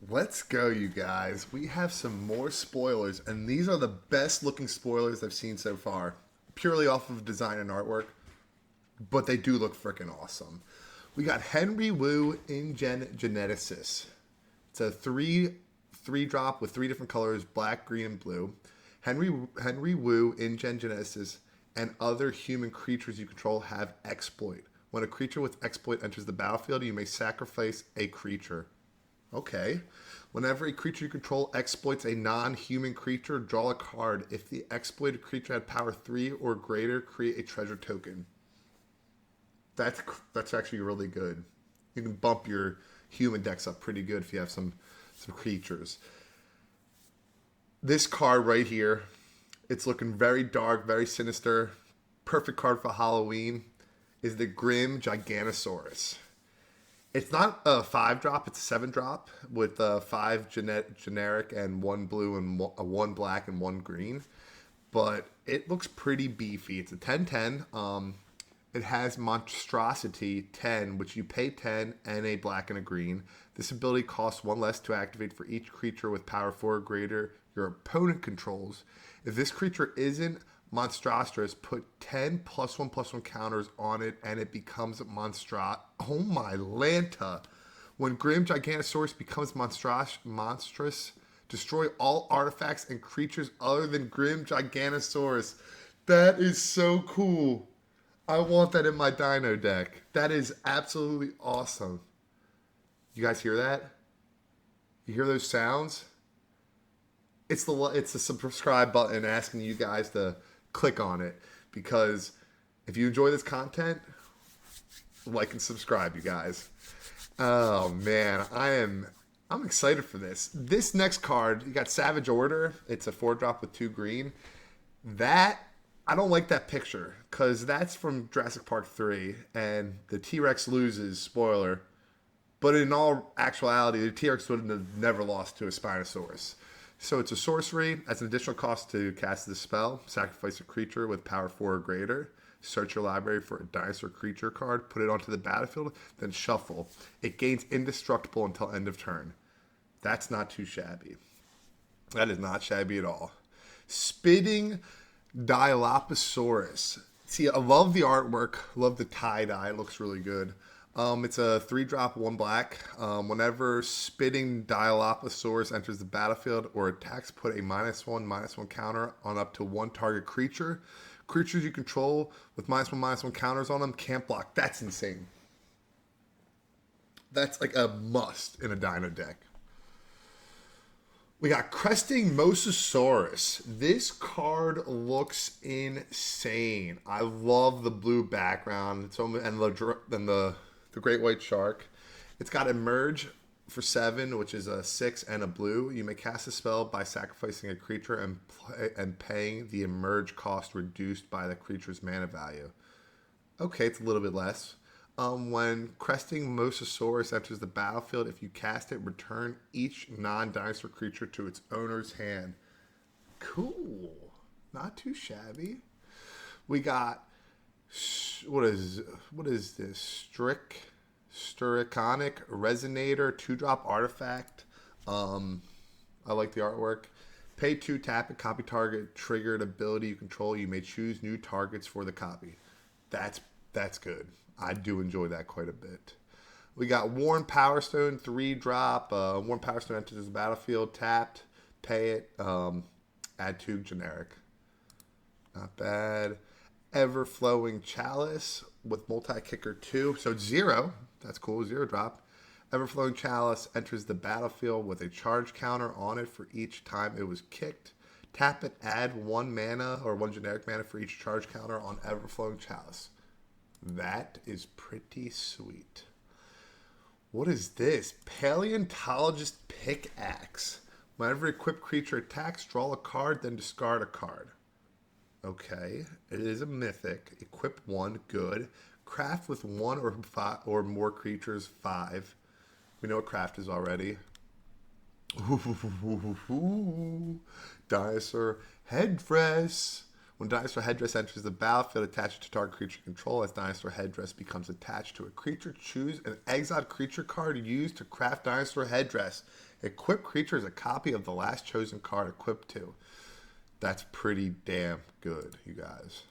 Let's go, you guys. We have some more spoilers, and these are the best looking spoilers I've seen so far, purely off of design and artwork, but they do look freaking awesome. We got Henry Wu Geneticist. It's a three drop with three different colors: black, green, and blue. Henry Wu Geneticist and other human creatures you control have exploit. When a creature with exploit enters the battlefield, you may sacrifice a creature. Okay. Whenever a creature you control exploits a non-human creature, draw a card. If the exploited creature had power 3 or greater, create a treasure token. That's actually really good. You can bump your human decks up pretty good if you have some creatures. This card right here, it's looking very dark, very sinister. Perfect card for Halloween is the Grim Giganosaurus. It's not a 5-drop, it's a 7-drop with 5 generic and 1 blue and 1 black and 1 green. But it looks pretty beefy. It's a 10/10. It has Monstrosity 10, which you pay 10 and a black and a green. This ability costs 1 less to activate for each creature with power 4 or greater your opponent controls. If this creature isn't monstrous, put 10 +1/+1 counters on it and it becomes Oh my Lanta. When Grim Giganosaurus becomes monstrous, destroy all artifacts and creatures other than Grim Giganosaurus. That is so cool. I want that in my Dino deck. That is absolutely awesome. You guys hear that? You hear those sounds? It's the subscribe button asking you guys to click on it, because if you enjoy this content, like and subscribe, you guys. Oh man, I'm excited for this. This next card, you got Savage Order. It's a 4-drop with 2 green. That I don't like that picture because that's from Jurassic Park 3, and the T-Rex loses. Spoiler. But in all actuality, the T-Rex would have never lost to a Spinosaurus. So it's a sorcery. As an additional cost to cast this spell, sacrifice a creature with power 4 or greater. Search your library for a dinosaur creature card, put it onto the battlefield, then shuffle. It gains indestructible until end of turn. That's not too shabby. That is not shabby at all. Spitting Dilophosaurus. See, I love the artwork. Love the tie-dye. It looks really good. It's a 3-drop, 1 black. Whenever Spitting Dilophosaurus enters the battlefield or attacks, put a -1/-1 counter on up to 1 target creature. Creatures you control with -1/-1 counters on them can't block. That's insane. That's like a must in a Dino deck. We got Cresting Mosasaurus. This card looks insane. I love the blue background and the Great White Shark. It's got Emerge for 7, which is a 6 and a blue. You may cast a spell by sacrificing a creature and paying the Emerge cost reduced by the creature's mana value. Okay, it's a little bit less. When Cresting Mosasaurus enters the battlefield, if you cast it, return each non-dinosaur creature to its owner's hand. Cool. Not too shabby. We got, what is this? Styriconic Resonator, 2-drop artifact. I like the artwork. Pay 2, tap it, copy target, triggered ability you control. You may choose new targets for the copy. That's good. I do enjoy that quite a bit. We got Worn Power Stone, 3-drop. Worn Power Stone enters the battlefield, tapped, pay it, add 2 generic. Not bad. Ever-Flowing Chalice with multi-kicker 2. So it's 0. That's cool, 0-drop. Ever-Flowing Chalice enters the battlefield with a charge counter on it for each time it was kicked. Tap it, add 1 mana or 1 generic mana for each charge counter on Ever-Flowing Chalice. That is pretty sweet. What is this? Paleontologist Pickaxe. Whenever equipped creature attacks, draw a card, then discard a card. Okay. It is a mythic. Equip 1, good. Craft with 1 or more creatures, 5. We know what craft is already. Ooh. Dinosaur Headfress. When Dinosaur Headdress enters the battlefield, attach it to target creature control. As Dinosaur Headdress becomes attached to a creature, choose an exiled creature card used to craft Dinosaur Headdress. Equip creature as a copy of the last chosen card equipped to. That's pretty damn good, you guys.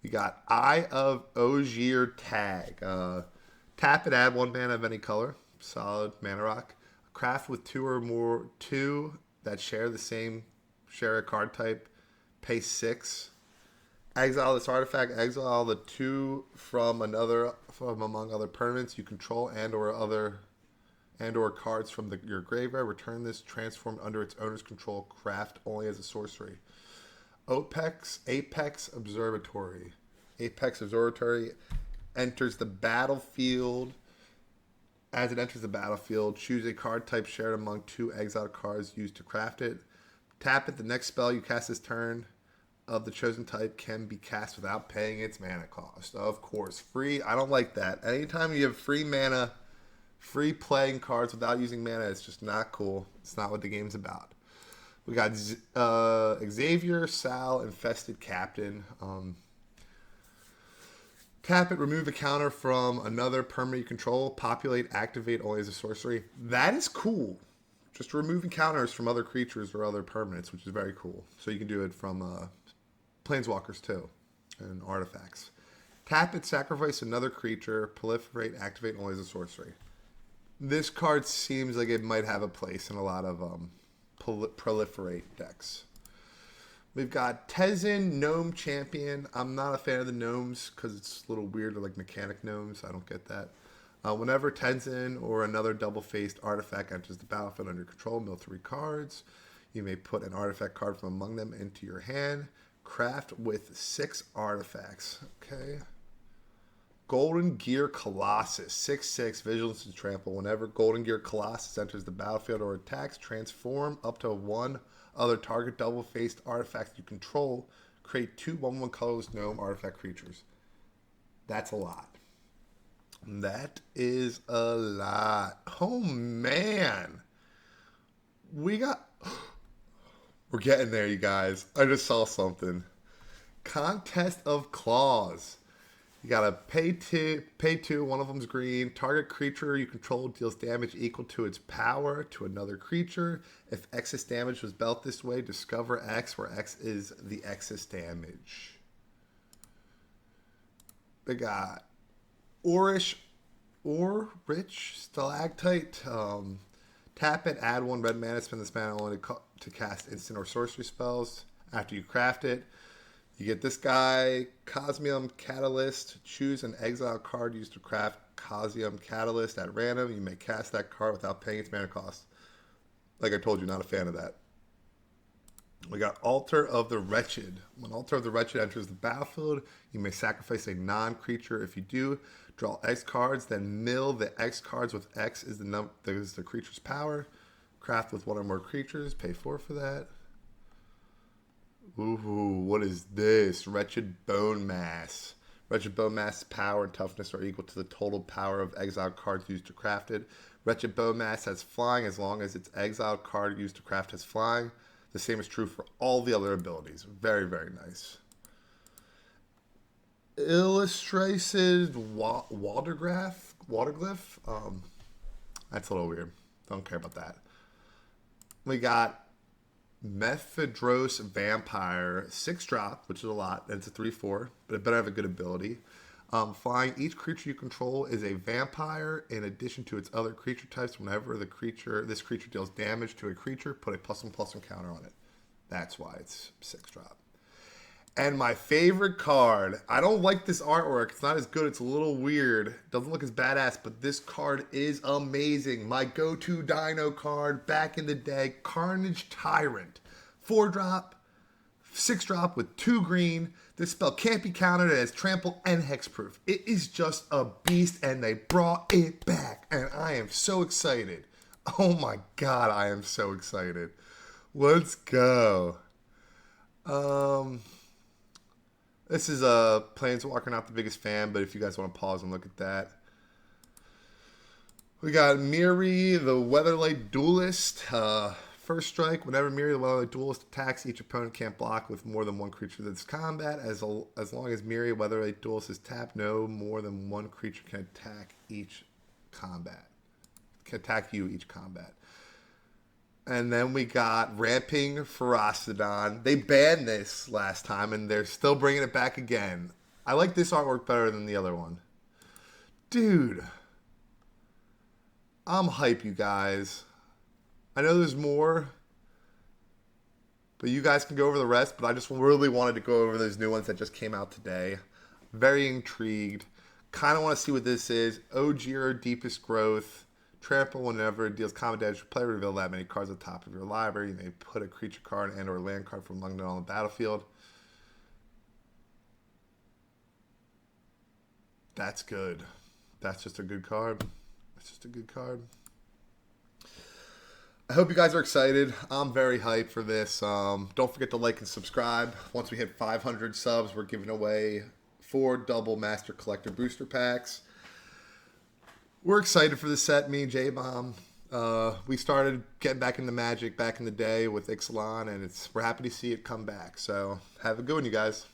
We got Eye of Ogier Tag. Tap and add 1 mana of any color. Solid mana rock. Craft with 2 that share a card type. Pay 6. Exile this artifact. Exile the 2 from among other permanents you control and/or cards from your graveyard. Return this transformed under its owner's control. Craft only as a sorcery. Apex Observatory. Apex Observatory enters the battlefield. As it enters the battlefield, choose a card type shared among 2 exiled cards used to craft it. Tap it. The next spell you cast this turn of the chosen type can be cast without paying its mana cost. Of course, free. I don't like that. Anytime you have free mana, free playing cards without using mana, it's just not cool. It's not what the game's about. We got Xavier, Sal, Infested Captain. Tap it, remove a counter from another permanent you control. Populate, activate only as a sorcery. That is cool. Just removing counters from other creatures or other permanents, which is very cool. So you can do it from planeswalkers too, and artifacts. Tap it, sacrifice another creature. Proliferate, activate only as a sorcery. This card seems like it might have a place in a lot of proliferate decks. We've got Tezzin, Gnome Champion. I'm not a fan of the gnomes because it's a little weird. They're like mechanic gnomes. I don't get that. Whenever Tezzin or another double-faced artifact enters the battlefield under control, mill 3 cards. You may put an artifact card from among them into your hand. Craft with 6 artifacts. Okay. Golden Gear Colossus. 6/6, Vigilance and Trample. Whenever Golden Gear Colossus enters the battlefield or attacks, transform up to 1 other target double-faced artifact you control. Create 2 1/1 colorless gnome artifact creatures. That's a lot. That is a lot. Oh, man. We're getting there, you guys. I just saw something. Contest of Claws. You gotta pay two. One of them's green. Target creature you control deals damage equal to its power to another creature. If excess damage was dealt this way, discover X, where X is the excess damage. They got Rich Stalactite. Tap it, add 1 red mana, spend this mana only to cast instant or sorcery spells. After you craft it, you get this guy, Cosmium Catalyst. Choose an exile card used to craft Cosmium Catalyst at random. You may cast that card without paying its mana cost. Like I told you, not a fan of that. We got Altar of the Wretched. When Altar of the Wretched enters the battlefield, you may sacrifice a non-creature. If you do, draw X cards, then mill the X cards with X is the creature's power. Craft with 1 or more creatures. Pay 4 for that. Ooh, what is this? Wretched Bone Mass. Wretched Bone Mass power and toughness are equal to the total power of exiled cards used to craft it. Wretched Bone Mass has flying as long as its exiled card used to craft has flying. The same is true for all the other abilities. Very, very nice. Illustrated Waterglyph. That's a little weird. Don't care about that. We got Mephidros Vampire, 6-drop, which is a lot. It's a 3/4, but it better have a good ability. Flying, each creature you control is a vampire in addition to its other creature types. Whenever this creature deals damage to a creature, put a +1/+1 counter on it. That's why it's 6-drop. And my favorite card, I don't like this artwork. It's not as good. It's a little weird. Doesn't look as badass, but this card is amazing. My go-to Dino card back in the day, Carnage Tyrant. 4-drop, 6-drop with 2 green. This spell can't be countered. It has trample and hexproof. It is just a beast, and they brought it back. And I am so excited. Oh my god, I am so excited. Let's go. This is a Planeswalker, not the biggest fan, but if you guys want to pause and look at that. We got Miri, the Weatherlight Duelist. First strike, whenever Myriad Weatherlight Duelist attacks, each opponent can't block with more than one creature that's combat. As long as Myriad Weatherlight Duelist is tapped, no more than one creature can attack each combat. Can attack you each combat. And then we got Ramping Ferocidon. They banned this last time, and they're still bringing it back again. I like this artwork better than the other one. Dude. I'm hype, you guys. I know there's more, but you guys can go over the rest, but I just really wanted to go over those new ones that just came out today. Very intrigued. Kind of want to see what this is. Ogier, Deepest Growth. Trample whenever it deals combat damage. Player reveal that many cards at the top of your library. You may put a creature card and or land card from among them on the battlefield. That's good. That's just a good card. That's just a good card. I hope you guys are excited. I'm very hyped for this. Don't forget to like and subscribe. Once we hit 500 subs, we're giving away 4 double Master Collector booster packs. We're excited for the set, me and J-Bomb. We started getting back into Magic back in the day with Ixalan, and we're happy to see it come back. So have a good one, you guys.